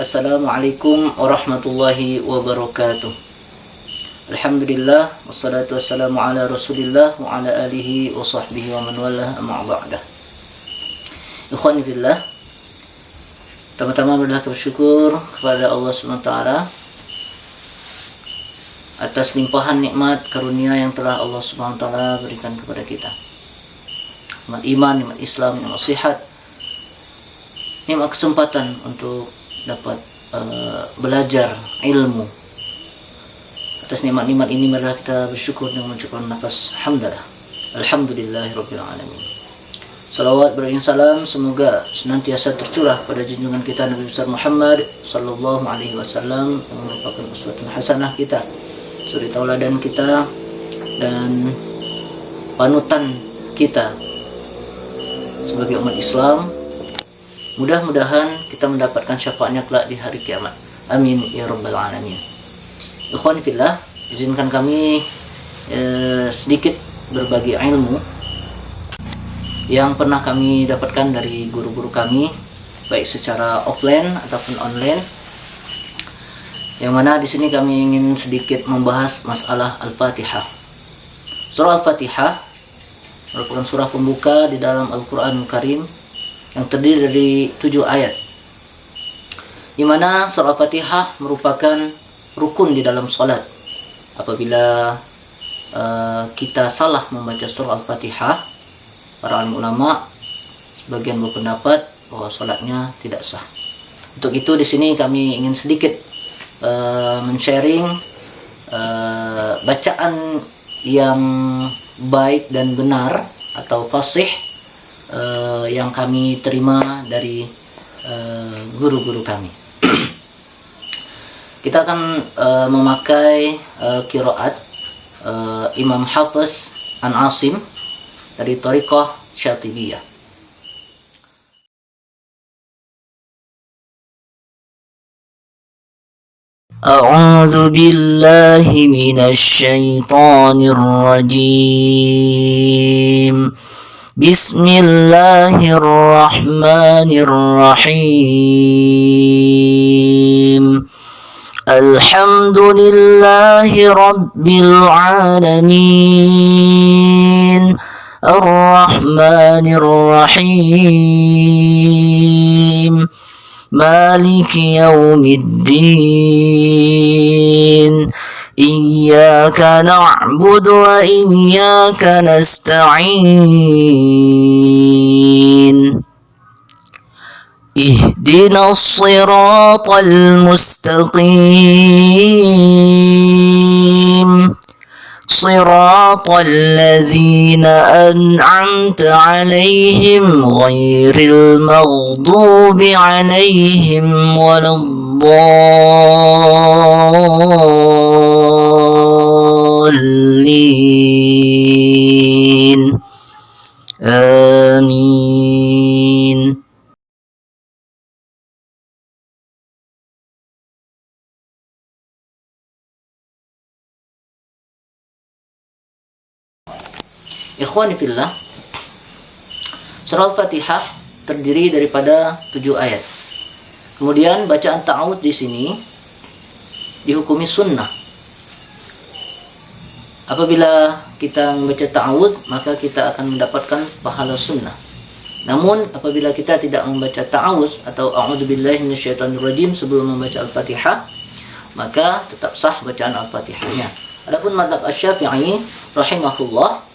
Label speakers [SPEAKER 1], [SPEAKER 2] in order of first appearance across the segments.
[SPEAKER 1] Assalamualaikum warahmatullahi wabarakatuh. Alhamdulillah wassalatu wassalamu ala Rasulillah wa ala alihi wa sahbihi wa man walah amma ba'dah. Ikhwani fillah, pertama-tama marilah kita bersyukur kepada Allah SWT atas limpahan nikmat karunia yang telah Allah SWT berikan kepada kita. Nikmat iman, nikmat Islam, nikmat sihat, nikmat kesempatan untuk dapat belajar ilmu. Atas nikmat-nikmat ini marilah kita bersyukur dengan mengucapkan nafas hamdalah. Alhamdulillahirabbil alamin. Salawat beriring salam semoga senantiasa tercurah pada junjungan kita Nabi besar Muhammad sallallahu alaihi wasallam yang merupakan uswatun hasanah kita, suri tauladan kita dan panutan kita sebagai umat Islam. Mudah-mudahan kita mendapatkan syafaatnya kelak di hari kiamat. Amin ya rabbal alamin. Ikhwan fillah, izinkan kami sedikit berbagi ilmu yang pernah kami dapatkan dari guru-guru kami, baik secara offline ataupun online. Yang mana di sini kami ingin sedikit membahas masalah Al-Fatihah. Surah Al-Fatihah merupakan surah pembuka di dalam Al-Qur'anul Karim yang terdiri dari 7 ayat. Di mana surah Al-Fatihah merupakan rukun di dalam salat. Apabila kita salah membaca surah Al-Fatihah, para alim ulama sebagian berpendapat bahwa salatnya tidak sah. Untuk itu di sini kami ingin sedikit men-sharing bacaan yang baik dan benar atau fasih yang kami terima dari guru-guru kami. Kita akan memakai qiraat Imam Hafiz An Asim dari Thariqah Syatibiyah. A'udzu billahi minasy syaithanir rajim. Bismillahirrahmanirrahim. Alhamdulillahi rabbil alamin. Ar-Rahmanir Rahim. Maliki yaumiddin. Iyyaka na'budu wa iyyaka nasta'in. Ihdinas siratal mustaqim. Siratal ladzina an'amta 'alaihim ghairil maghdubi 'alaihim waladdallin. Amin. Ikhwani fillah, surah Al-Fatihah terdiri daripada 7 ayat. Kemudian bacaan ta'awudz di sini dihukumi sunnah. Apabila kita membaca ta'awudz, maka kita akan mendapatkan pahala sunnah. Namun apabila kita tidak membaca ta'awudz atau a'udzubillahi minasyaitonirrajim sebelum membaca Al-Fatihah, maka tetap sah bacaan Al-Fatihahnya. Adapun mazhab Asy-Syafi'i rahimahullah,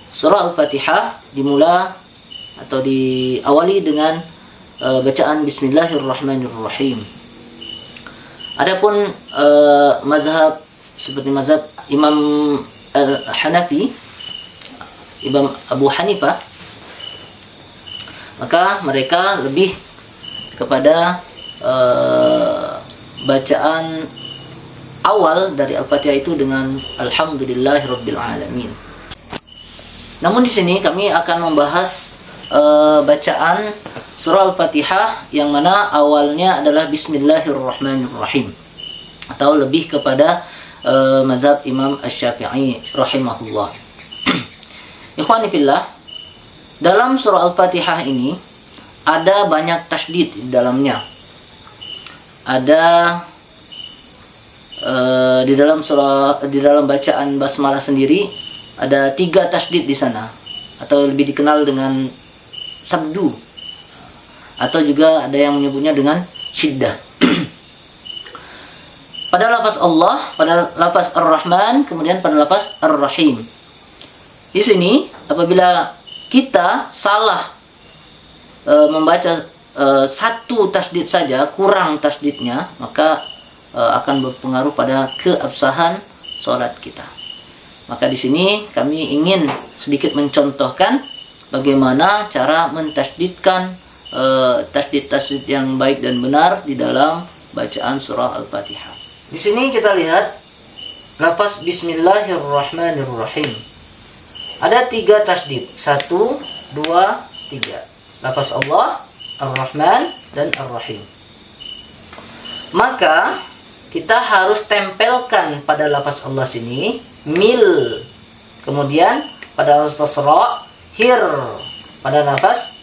[SPEAKER 1] surah Al-Fatihah dimula atau diawali dengan bacaan Bismillahirrahmanirrahim. Adapun mazhab seperti mazhab Imam Al-Hanafi, Imam Abu Hanifah, maka mereka lebih kepada bacaan awal dari Al-Fatihah itu dengan Alhamdulillahirabbil alamin. Namun di sini kami akan membahas bacaan surah Al-Fatihah yang mana awalnya adalah Bismillahirrahmanirrahim, atau lebih kepada mazhab Imam Asy-Syafi'i rahimahullah. Ikhwani fillah, dalam surah Al-Fatihah ini ada banyak tasydid di dalamnya. ada di dalam bacaan basmalah sendiri ada 3 tasydid di sana, atau lebih dikenal dengan sabdu, atau juga ada yang menyebutnya dengan syiddah. Pada lafaz Allah, pada lafaz Ar-Rahman, kemudian pada lafaz Ar-Rahim. Di sini apabila kita salah membaca satu tasydid saja, kurang tasydidnya, maka akan berpengaruh pada keabsahan sholat kita. Maka di sini kami ingin sedikit mencontohkan bagaimana cara mentasydidkan tasydid-tasydid yang baik dan benar di dalam bacaan surah Al-Fatihah. Di sini kita lihat lafaz Bismillahirrahmanirrahim. Ada 3 tasydid, 1, 2, 3. Lafaz Allah, Ar-Rahman, dan Ar-Rahim. Maka kita harus tempelkan pada lafaz Allah sini mil, kemudian pada lafaz ra hir, pada lafaz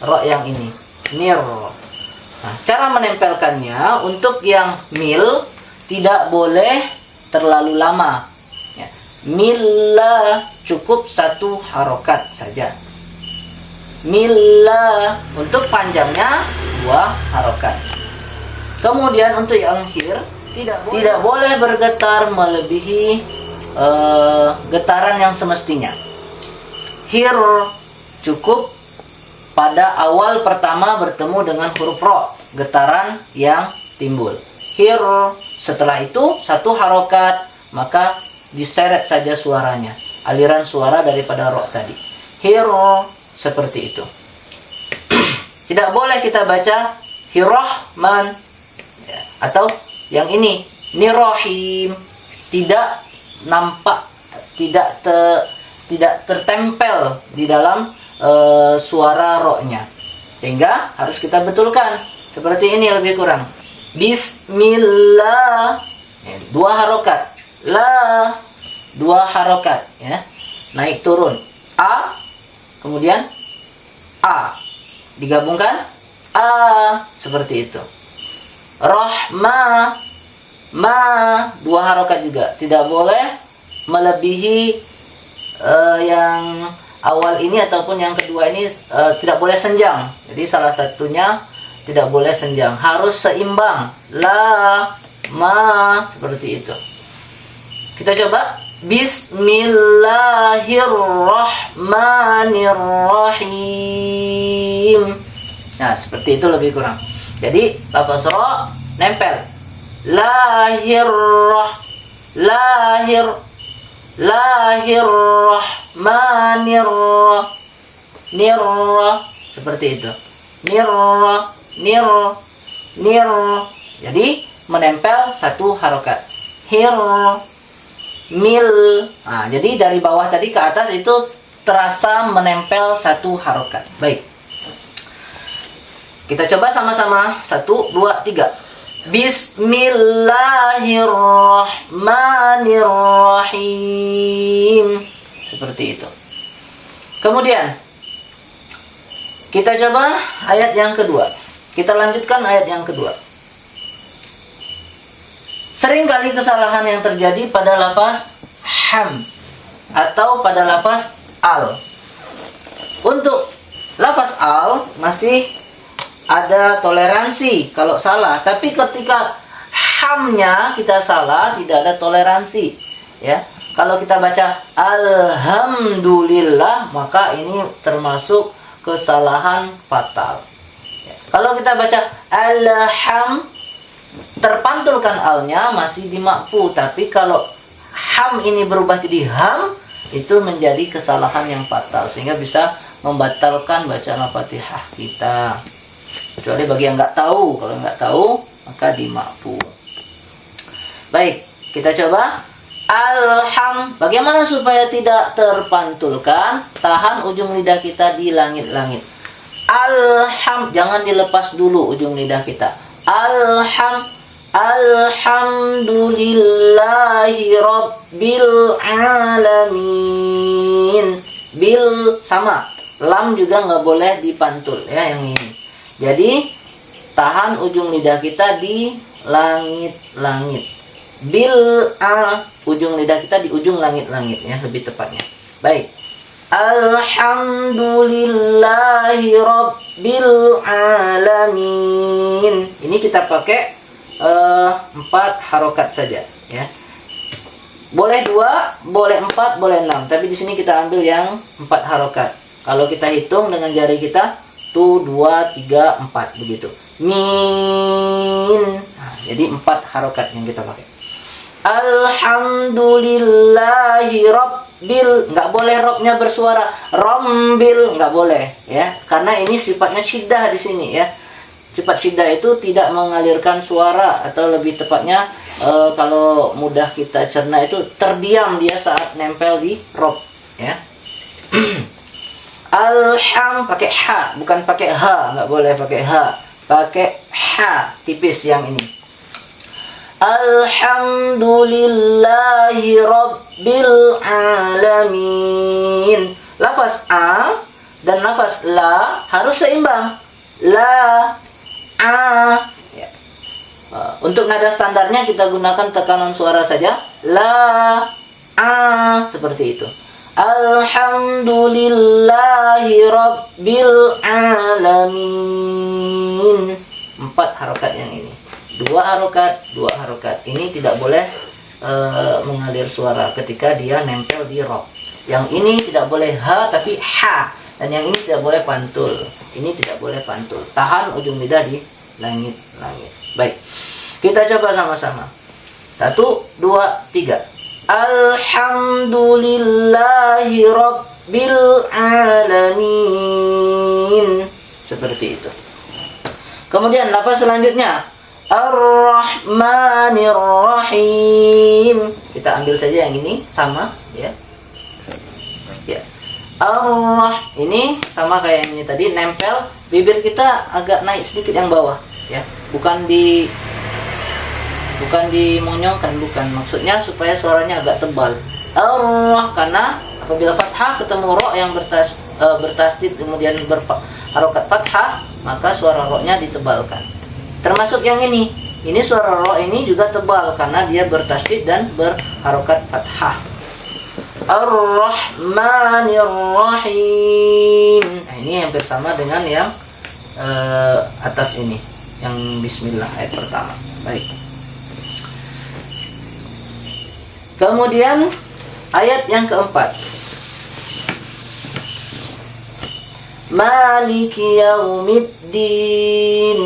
[SPEAKER 1] ra yang ini nir. Nah, cara menempelkannya, untuk yang mil tidak boleh terlalu lama ya. Milla cukup 1 harokat saja. Milla, untuk panjangnya 2 harokat. Kemudian untuk yang hir tidak boleh bergetar melebihi getaran yang semestinya. Hir cukup pada awal pertama bertemu dengan huruf ro, getaran yang timbul. Hir, setelah itu 1 harokat, maka diseret saja suaranya, aliran suara daripada ro tadi. Hir, seperti itu. Tidak boleh kita baca Hirrahman ya, atau yang ini Nirrahim, tidak nampak, tidak tertempel di dalam suara ro-nya, sehingga harus kita betulkan seperti ini lebih kurang. Bismillah, 2 harokat, la 2 harokat ya, naik turun, a kemudian a digabungkan a, seperti itu. Rahma, ma 2 harokat juga, tidak boleh melebihi yang awal ini ataupun yang kedua ini, tidak boleh senjang. Jadi salah satunya tidak boleh senjang, harus seimbang. La, ma, seperti itu. Kita coba. Bismillahirrahmanirrahim. Nah, seperti itu lebih kurang. Jadi lafaz ra nempel. Lahirrahmanirrahim, seperti itu. Nir. Jadi menempel 1 harokat. Hir, mil. Nah, jadi dari bawah tadi ke atas itu terasa menempel 1 harokat. Baik. Kita coba sama-sama. 1, 2, 3. Bismillahirrahmanirrahim. Seperti itu. Kemudian kita coba ayat yang kedua. Kita lanjutkan ayat yang kedua. Sering kali kesalahan yang terjadi pada lafaz ham atau pada lafaz al. Untuk lafaz al masih ada toleransi kalau salah, tapi ketika hamnya kita salah tidak ada toleransi ya. Kalau kita baca alhamdulillah, maka ini termasuk kesalahan fatal ya. Kalau kita baca alham, terpantulkan alnya masih di makfu, tapi kalau ham ini berubah jadi ham, itu menjadi kesalahan yang fatal sehingga bisa membatalkan bacaan Al-Fatihah kita. Kecuali bagi yang nggak tahu. Kalau nggak tahu, maka di makfu. Baik, kita coba. Alham. Bagaimana supaya tidak terpantulkan? Tahan ujung lidah kita di langit-langit. Alham, jangan dilepas dulu ujung lidah kita. Alhamdulillahi rabbil alamin. Bil sama. Lam juga nggak boleh dipantul ya, yang ini. Jadi tahan ujung lidah kita di langit-langit. Ujung lidah kita di ujung langit-langit ya, lebih tepatnya. Baik. Alhamdulillahi Rabbil Alamin. Ini kita pakai 4 harokat saja ya. Boleh 2, boleh 4, boleh 6. Tapi di sini kita ambil yang 4 harokat. Kalau kita hitung dengan jari kita, 1, 2, 3, 4 begitu. Min. Nah, jadi 4 harokat yang kita pakai. Alhamdulillahi Rabbil. Nggak boleh robnya bersuara rombil, nggak boleh ya, karena ini sifatnya syiddah di sini ya. Sifat syiddah itu tidak mengalirkan suara, atau lebih tepatnya kalau mudah kita cerna itu terdiam dia saat nempel di rob ya. Pakai ha, bukan pakai ha, nggak boleh pakai ha, pakai ha tipis yang ini. Alhamdulillahi Rabbil Alamin. Lafaz a dan lafaz la harus seimbang. La, a ya. Untuk nada standarnya kita gunakan tekanan suara saja. La, a, seperti itu. Alhamdulillahi Rabbil Alamin. 4 harokat yang ini. 2 harokat, 2 harokat. Ini tidak boleh mengalir suara ketika dia nempel di rob. Yang ini tidak boleh ha tapi ha, dan yang ini tidak boleh pantul. Ini tidak boleh pantul. Tahan ujung lidah di langit-langit. Baik, kita coba sama-sama. 1, 2, 3. Alhamdulillahi Rabbil Alamin. Seperti itu. Kemudian lafaz selanjutnya Ar-Rahmanir Rahim. Kita ambil saja yang ini sama ya. Ya. Ini sama kayak yang ini tadi, nempel, bibir kita agak naik sedikit yang bawah ya. Bukan dimonyongkan, bukan. Maksudnya supaya suaranya agak tebal. Karena apabila fathah ketemu ro yang bertasdid kemudian berharokat fathah, maka suara ro-nya ditebalkan. Termasuk yang ini suara ro ini juga tebal karena dia bertasdid dan berharokat fathah. Ar-Rahmanir Rahim. Nah, ini hampir sama dengan yang atas ini, yang Bismillah ayat pertama. Baik. Kemudian ayat yang keempat. Maliki yaumiddin.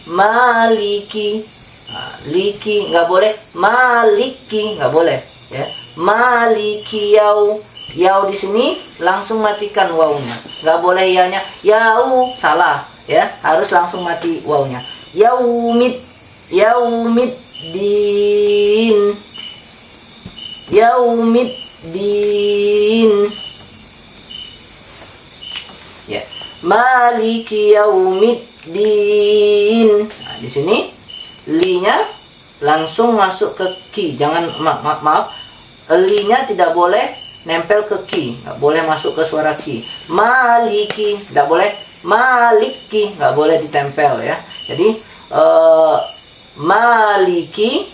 [SPEAKER 1] Maliki, liki nggak boleh, maliki nggak boleh ya. Maliki yau di sini langsung matikan wawunya, nggak boleh ianya yau, salah ya, harus langsung mati wawunya. Yaumiddin ya. Maliki yaumiddin. Nah, di sini li-nya langsung masuk ke ki. Jangan maaf, li-nya tidak boleh nempel ke ki, nggak boleh masuk ke suara ki. Maliki tidak boleh, maliki nggak boleh ditempel ya. Jadi maliki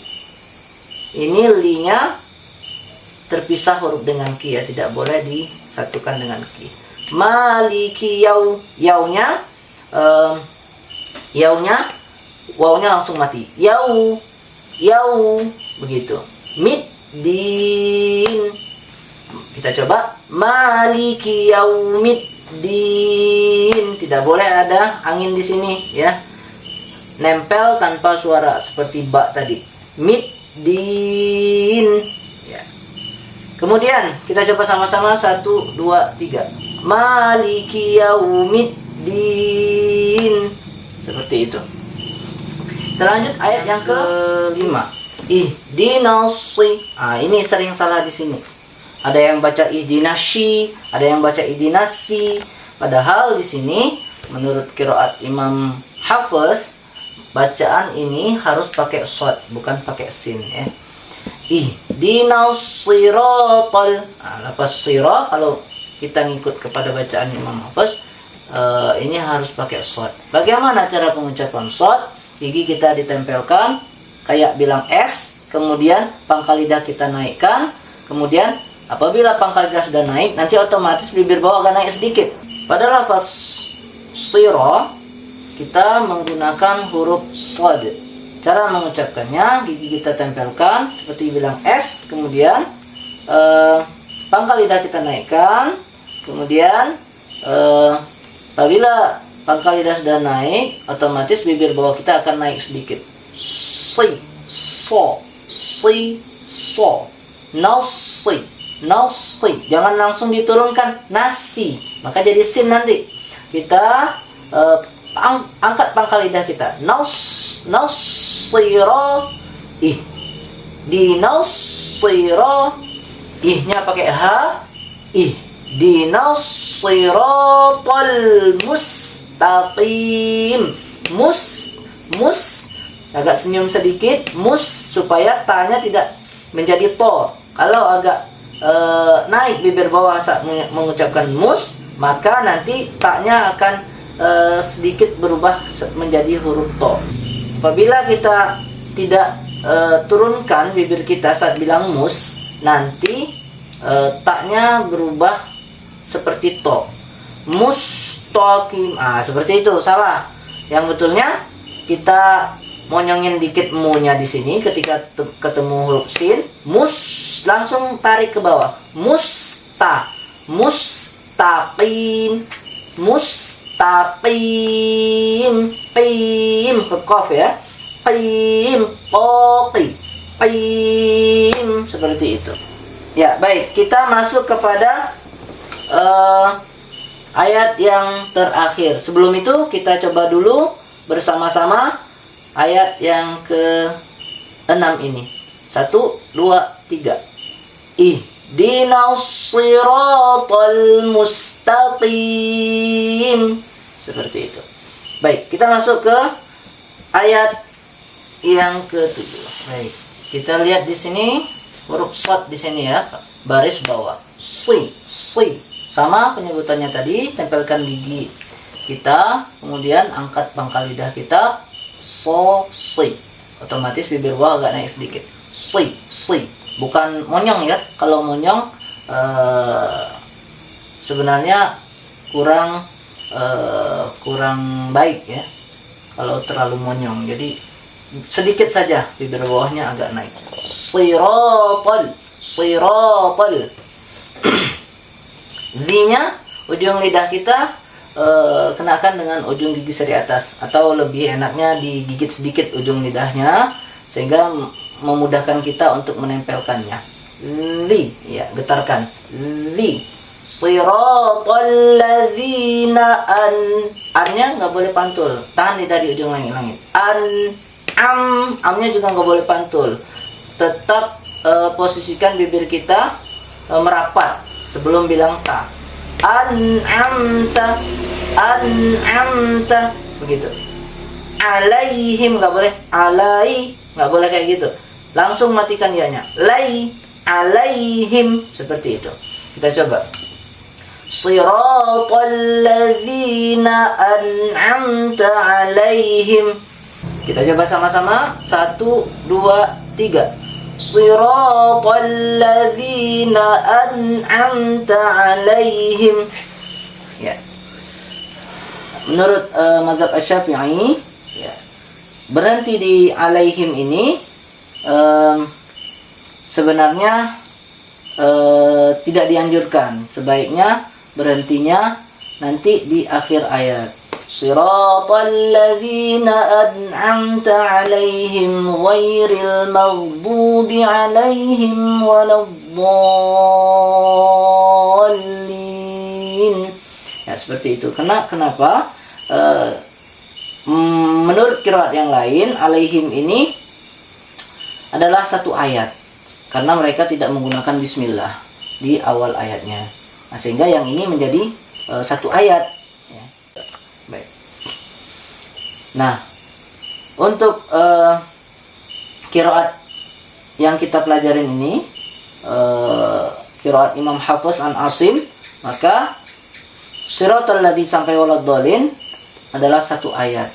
[SPEAKER 1] ini li-nya terpisah huruf dengan ki ya, tidak boleh disatukan dengan ki. Maliki yaunya wawnya langsung mati. Yau begitu. Middin. Kita coba. Maliki yaumiddin. Tidak boleh ada angin di sini ya. Nempel tanpa suara seperti ba tadi. Middin ya. Kemudian kita coba sama-sama 1, 2, 3. Maliki yaumiddin. Seperti itu. Kita lanjut ayat yang ke-5. Ihdinasy. Ini sering salah di sini. Ada yang baca ihdinasy, ada yang baca ihdinasi. Padahal di sini menurut qiraat Imam Hafiz, bacaan ini harus pakai shad, bukan pakai sin ya. Ihdinassiratal. Lafaz sirah kalau kita ngikut kepada bacaan Imam Hafiz, ini harus pakai shad. Bagaimana cara pengucapan shad? Gigi kita ditempelkan kayak bilang S, kemudian pangkal lidah kita naikkan, kemudian apabila pangkal lidah sudah naik, nanti otomatis bibir bawah agak naik sedikit. Pada lafaz sira kita menggunakan huruf shad. Cara mengucapkannya, gigi kita tempelkan seperti bilang S, kemudian pangkal lidah kita naikkan, kemudian apabila pangkal lidah sudah naik, otomatis bibir bawah kita akan naik sedikit. Si, so, si, so, nasi, nasi. Jangan langsung diturunkan nasi, maka jadi sin nanti. Kita angkat pangkal lidah kita. Nasira, ih. Di nasira, ihnya pakai h, ih. Di nasiratal mustaqim. Mus, agak senyum sedikit, supaya tanya tidak menjadi to. Kalau agak naik bibir bawah saat mengucapkan maka nanti taknya akan sedikit berubah menjadi huruf to. Apabila kita tidak turunkan bibir kita saat bilang nanti taknya berubah seperti to. Mustaqim. Seperti itu, salah. Yang betulnya kita monyongin dikit mu-nya di sini ketika ketemu huruf sin, langsung tarik ke bawah. Mustaqim. Mustaqim, qim, qaf ya. Qim, qaqi, qim, seperti itu. Ya, baik, kita masuk kepada ayat yang terakhir. Sebelum itu kita coba dulu bersama-sama ayat yang ke-6 ini. 1, 2, 3. Ihdinas siratal mustaqim. Seperti itu. Baik, kita masuk ke ayat yang ke-7. Baik, kita lihat di sini huruf shad di sini ya, baris bawah. Si. Sama penyebutannya tadi, tempelkan gigi kita, kemudian angkat pangkal lidah kita, si. Otomatis bibir bawah agak naik sedikit. Si. Bukan monyong ya. Kalau monyong sebenarnya kurang baik ya. Kalau terlalu monyong, jadi sedikit saja bibir bawahnya agak naik. Siratal. Z-nya ujung lidah kita kenakan dengan ujung gigi seri atas, atau lebih enaknya digigit sedikit ujung lidahnya sehingga memudahkan kita untuk menempelkannya. Li, ya, getarkan. Li. Siratal ladzina an-nya nggak boleh pantul, tahan lidah di ujung langit-langit. Amnya juga nggak boleh pantul, tetap posisikan bibir kita merapat sebelum bilang ta. An'amta, begitu. Alaihim nggak boleh, nggak boleh kayak gitu. Langsung matikan ya-nya. Alaihim, seperti itu. Kita coba. Siratal ladzina an'amta alaihim. Kita coba sama-sama. 1, 2, 3. Siratal ladzina an'amta alaihim. Ya. Menurut mazhab Asy-Syafi'i, ya, berhenti di alaihim ini sebenarnya tidak dianjurkan. Sebaiknya berhentinya nanti di akhir ayat. Siratal ladzina an'amta 'alaihim ghairil maghdubi 'alaihim waladdallin. Ya, seperti itu. Kenapa? Menurut qiraat yang lain, 'alaihim ini adalah satu ayat, karena mereka tidak menggunakan bismillah di awal ayatnya. Nah, sehingga yang ini menjadi satu ayat. Ya. Baik. Nah, untuk qiraat yang kita pelajarin ini, qiraat Imam Hafiz an Asim, maka Siratal ladzi sampai waladhdallin adalah satu ayat,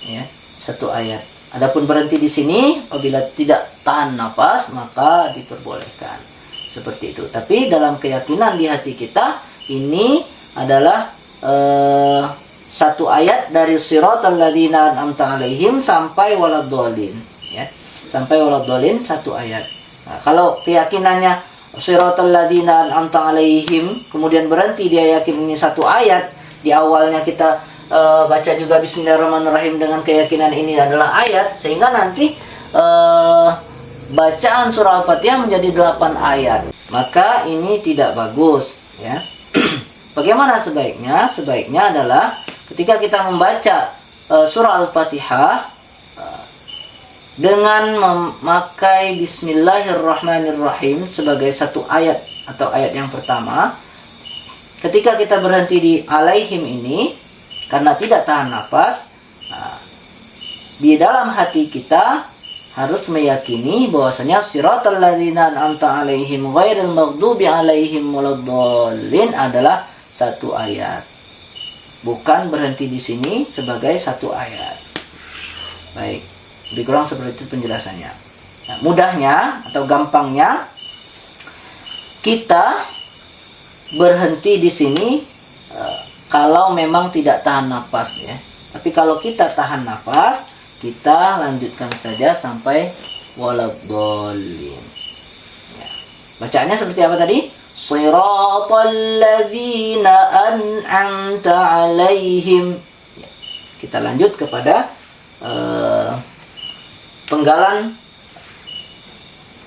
[SPEAKER 1] ya, satu ayat. Adapun berhenti di sini apabila tidak tahan nafas maka diperbolehkan. Seperti itu. Tapi dalam keyakinan di hati kita ini adalah satu ayat dari siratal ladzina an'amta 'alaihim sampai waladhdallin, ya. Sampai waladhdallin satu ayat. Nah, kalau keyakinannya siratal ladzina an'amta 'alaihim kemudian berhenti dia yakin ini satu ayat, di awalnya kita baca juga bismillahirrahmanirrahim dengan keyakinan ini adalah ayat, sehingga nanti bacaan surah Al-Fatihah menjadi 8 ayat. Maka ini tidak bagus, ya. Bagaimana sebaiknya? Sebaiknya adalah ketika kita membaca surah Al-Fatihah dengan memakai bismillahirrahmanirrahim sebagai satu ayat atau ayat yang pertama. Ketika kita berhenti di alaihim ini karena tidak tahan nafas, di dalam hati kita harus meyakini bahwasanya siratal ladzina an'amta 'alaihim ghairil maghdubi 'alaihim waladdallin adalah satu ayat. Bukan berhenti di sini sebagai satu ayat. Baik. Lebih kurang seperti itu penjelasannya. Nah, mudahnya atau gampangnya kita berhenti di sini kalau memang tidak tahan nafas, ya. Tapi kalau kita tahan nafas, kita lanjutkan saja sampai waladhdallin. Ya. Bacaannya seperti apa tadi? Siratal ladzina an'amta 'alaihim. Ya. Kita lanjut kepada penggalan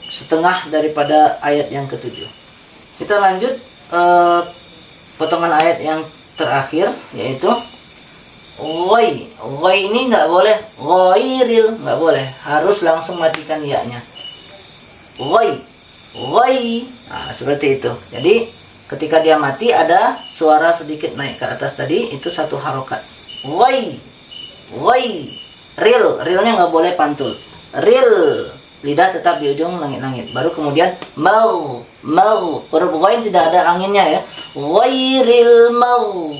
[SPEAKER 1] setengah daripada ayat yang ketujuh. Kita lanjut potongan ayat yang terakhir, yaitu ghoi. Ghoi ini nggak boleh ghairil, nggak boleh, harus langsung matikan ya-nya. Ghoi, ghoi. Nah, seperti itu. Jadi ketika dia mati ada suara sedikit naik ke atas tadi, itu satu harokat. Ghoi, ghoi. Rilnya nggak boleh pantul. Ril, lidah tetap di ujung langit-langit. Baru kemudian mau. Huruf ghain tidak ada anginnya, ya. Ghairil mau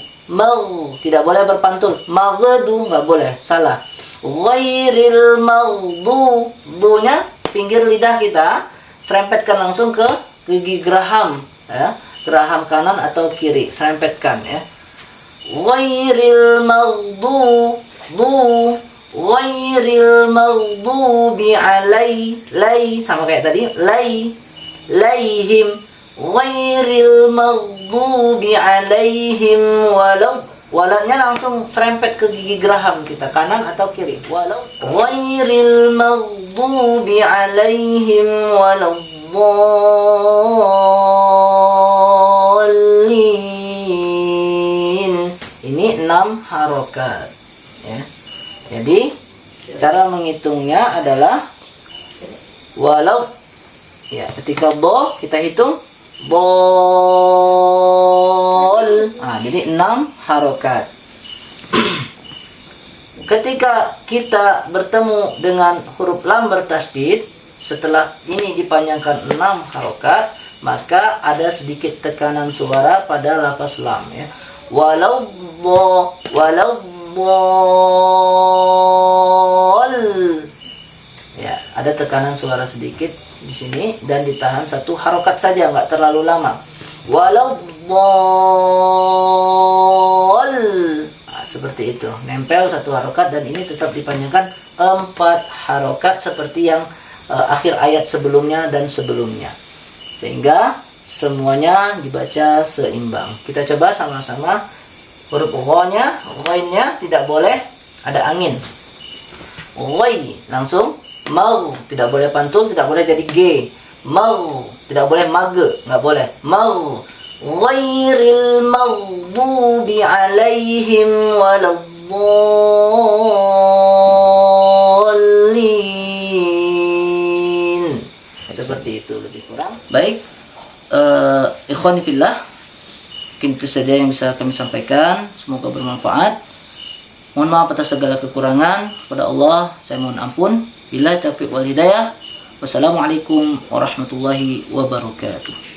[SPEAKER 1] tidak boleh berpantul. Maghdu nggak boleh, salah. Ghairil maghdu, bu-nya pinggir lidah kita serempetkan langsung ke gigi geraham, ya. Geraham kanan atau kiri serempetkan, ya. Ghairil maghdu ghairil maghdubi alai sama kayak tadi laihim ghairil maghdubi alaihim walanya langsung serempet ke gigi geraham kita kanan atau kiri. Walau ghairil maghdubi alaihim waladdallin. Ini 6 harokat, ya. Jadi cara menghitungnya adalah walau, ya, ketika do kita hitung bol. Nah, jadi 6 harokat. Ketika kita bertemu dengan huruf lam bertasydid, setelah ini dipanjangkan 6 harokat, maka ada sedikit tekanan suara pada lafaz lam, ya. Walau ya, ada tekanan suara sedikit di sini dan ditahan satu harokat saja, nggak terlalu lama. Walau seperti itu, nempel satu harokat dan ini tetap dipanjangkan 4 harokat seperti yang akhir ayat sebelumnya dan sebelumnya, sehingga semuanya dibaca seimbang. Kita coba sama-sama. Huruf ghainnya tidak boleh ada angin. Ghai langsung mau, tidak boleh pantul, tidak boleh jadi g. Mau, tidak boleh mage, nggak boleh. Mau. Ghairil maghdubi alaihim waladdallin. Seperti itu lebih kurang. Baik, ikhwani fillah, itu saja yang bisa kami sampaikan. Semoga bermanfaat. Mohon maaf atas segala kekurangan. Kepada Allah saya mohon ampun. Billahi taufiq wal hidayah. Wassalamualaikum warahmatullahi wabarakatuh.